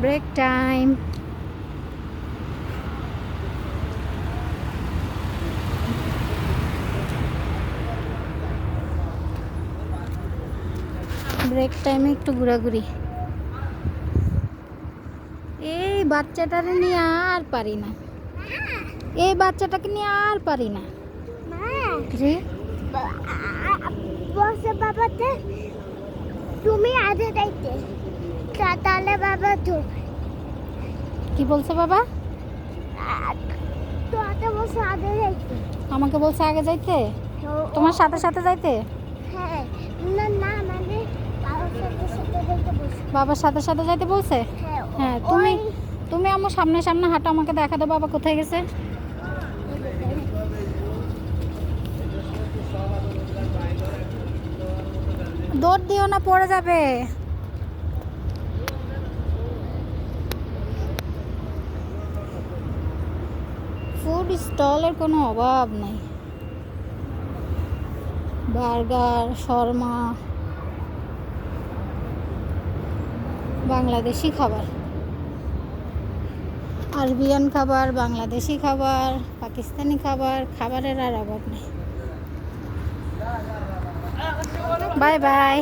Break time. Break টাইমে একটু ঘোরাঘুরি। এই বাচ্চাটারে নিয়ে আর পারি না, এই বাচ্চাটাকে নিয়ে আর পারি না। জি বসে বাবাতে তুমি আগে যাইতে তাহলে বাবা তো কি বলছে বাবা? তো আগে বসে আগে যাইতে। আমাকে বলছে আগে যাইতে, তোমার সাথে সাথে যাইতে? হ্যাঁ না না মানে বাবার সাথে সাথে যাইতে বসে। বাবার সাথে সাথে যাইতে বলছে? হ্যাঁ, তুমি তুমি আমার সামনে সামনে হাঁটো, আমাকে দেখা দাও বাবা কোথায় গেছে। দৌড় দিও না, পড়ে যাবে। ফুড স্টলের কোনো অভাব নেই, বার্গার, শর্মা, বাংলাদেশি খাবার, আরবিয়ান খাবার, বাংলাদেশি খাবার, পাকিস্তানি খাবার, খাবারের আর অভাব নেই। Bye bye.